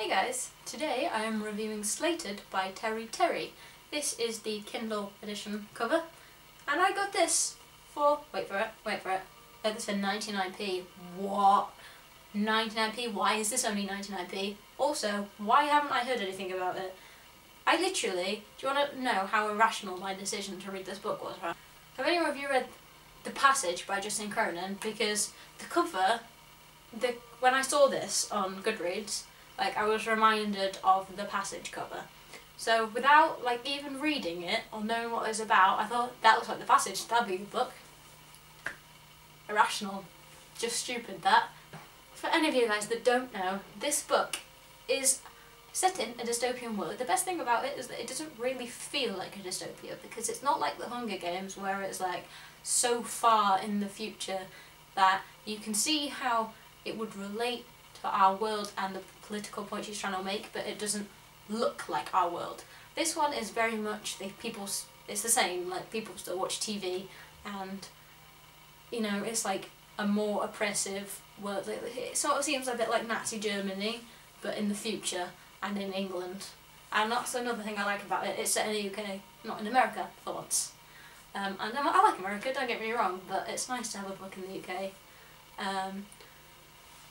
Hey guys, today I am reviewing Slated by Terry Terry. This is the Kindle edition cover, and I got this for, wait for it, I got this for 99p. What? 99p? Why is this only 99p? Also, why haven't I heard anything about it? I literally, do you want to know how irrational my decision to read this book was, right? Have any of you read The Passage by Justin Cronin? Because the cover, when I saw this on Goodreads, I was reminded of The Passage cover. So without even reading it or knowing what it was about, I thought, that looks like The Passage, that'd be a good book. Irrational. Just stupid, that. For any of you guys that don't know, this book is set in a dystopian world. The best thing about it is that it doesn't really feel like a dystopia, because it's not like the Hunger Games where it's so far in the future that you can see how it would relate to our world and the political point she's trying to make, but it doesn't look like our world. This one is very much, it's the same, people still watch TV, and it's a more oppressive world. It sort of seems a bit like Nazi Germany, but in the future and in England. And that's another thing I like about it. It's set in the UK, not in America for once. And I like America, don't get me wrong, but it's nice to have a book in the UK.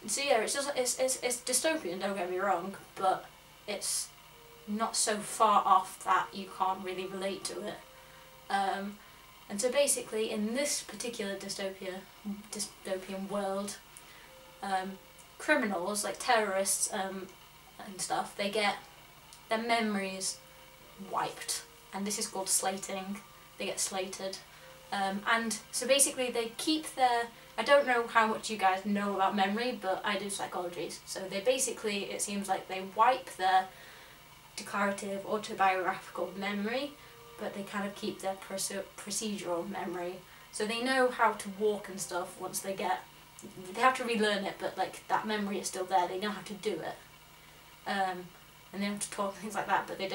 So yeah, it's dystopian, don't get me wrong, but it's not so far off that you can't really relate to it. And so basically, in this particular dystopian world, criminals, like terrorists and stuff, they get their memories wiped, and this is called slating. They get slated. And so basically they keep their, I don't know how much you guys know about memory, but I do psychology, so they basically, it seems like they wipe their declarative autobiographical memory, but they kind of keep their procedural memory. So they know how to walk and stuff once they have to relearn it, but that memory is still there, they know how to do it. And they have to talk and things like that, but they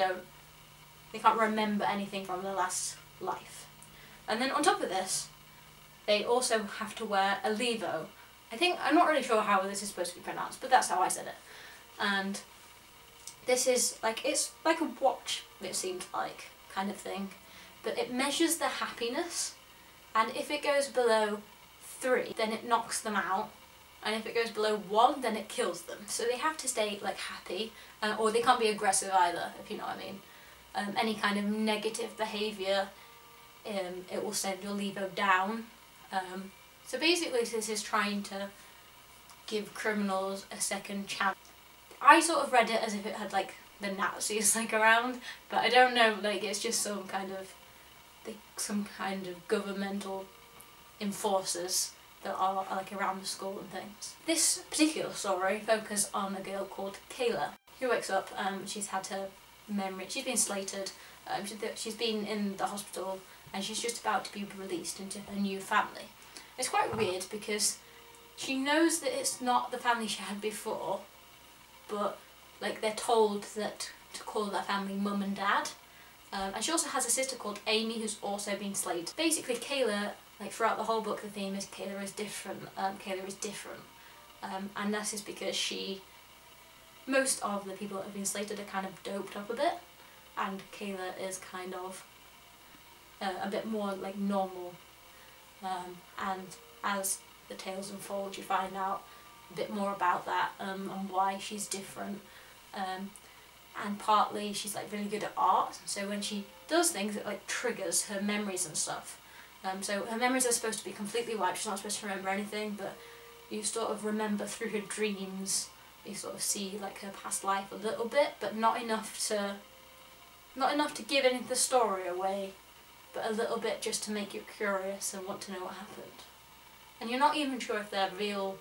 can't remember anything from their last life. And then on top of this, they also have to wear a levo. I'm not really sure how this is supposed to be pronounced, but that's how I said it. And this is it's like a watch, it seems like, kind of thing, but it measures their happiness, and if it goes below 3, then it knocks them out, and if it goes below 1, then it kills them. So they have to stay happy, or they can't be aggressive either, if you know what I mean. Any kind of negative behaviour, it will send your levo down. So basically this is trying to give criminals a second chance. I sort of read it as if it had the Nazis around, but I don't know, it's just some kind of governmental enforcers that are around the school and things. This particular story focuses on a girl called Kayla, who wakes up, she's had her memory, she's been slated, she's been in the hospital, and she's just about to be released into her new family. It's quite weird because she knows that it's not the family she had before, but they're told that to call their family mum and dad. And she also has a sister called Amy who's also been slated. Basically Kayla, throughout the whole book, the theme is Kayla is different. And this is because most of the people that have been slated are kind of doped up a bit, and Kayla is kind of a bit more normal. And as the tales unfold, you find out a bit more about that, and why she's different. And partly she's really good at art, so when she does things it triggers her memories and stuff. So her memories are supposed to be completely wiped, she's not supposed to remember anything, but you sort of remember through her dreams, you sort of see her past life a little bit, but not enough to give any of the story away, but a little bit just to make you curious and want to know what happened. And you're not even sure if they're real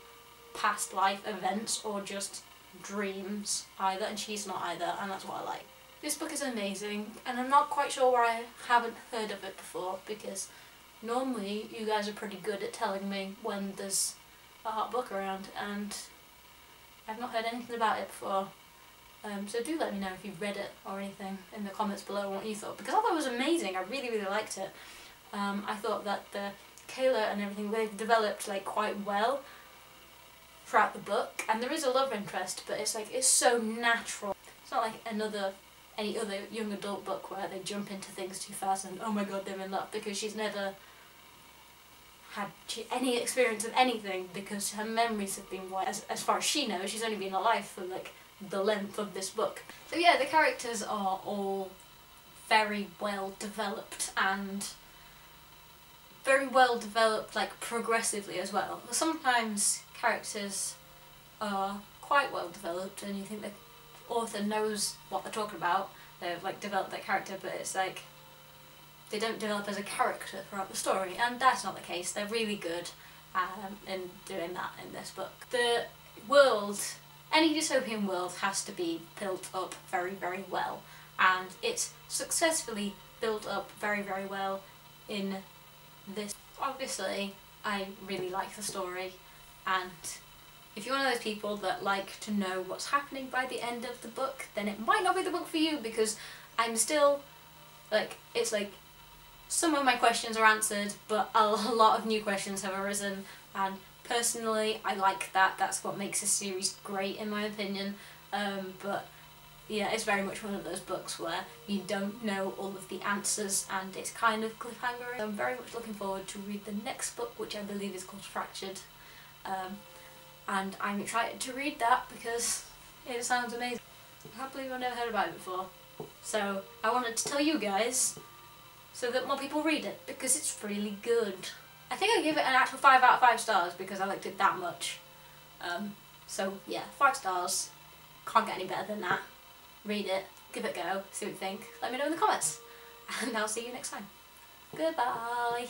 past life events or just dreams either, and she's not either, and that's what I like. This book is amazing, and I'm not quite sure why I haven't heard of it before, because normally you guys are pretty good at telling me when there's a hot book around, and I've not heard anything about it before. So do let me know if you've read it or anything in the comments below what you thought, because I thought it was amazing. I really, really liked it. I thought that the Kayla and everything, they've developed quite well. throughout the book, and there is a love interest, but it's like, it's so natural. It's not like any other young adult book where they jump into things too fast and oh my god they're in love, because she's never had any experience of anything, because her memories have been wiped. As far as she knows, she's only been alive for like the length of this book. So yeah, the characters are all very well developed, and very well developed like progressively as well. Sometimes characters are quite well developed and you think the author knows what they're talking about, they've like developed their character, but it's like they don't develop as a character throughout the story, and that's not the case. They're really good in doing that in this book. The world, any dystopian world, has to be built up very, very well, and it's successfully built up very, very well in this. Obviously, I really like the story, and if you're one of those people that like to know what's happening by the end of the book, then it might not be the book for you, because I'm still, like, it's like some of my questions are answered, but a lot of new questions have arisen, and personally I like that. That's what makes a series great in my opinion, but yeah, it's very much one of those books where you don't know all of the answers and it's kind of cliffhanger. I'm very much looking forward to read the next book, which I believe is called Fractured. And I'm excited to read that because it sounds amazing. I can't believe I've never heard about it before. So I wanted to tell you guys so that more people read it, because it's really good. I think I give it an actual 5 out of 5 stars because I liked it that much. So yeah, 5 stars. Can't get any better than that. Read it, give it a go, see what you think. Let me know in the comments. And I'll see you next time. Goodbye.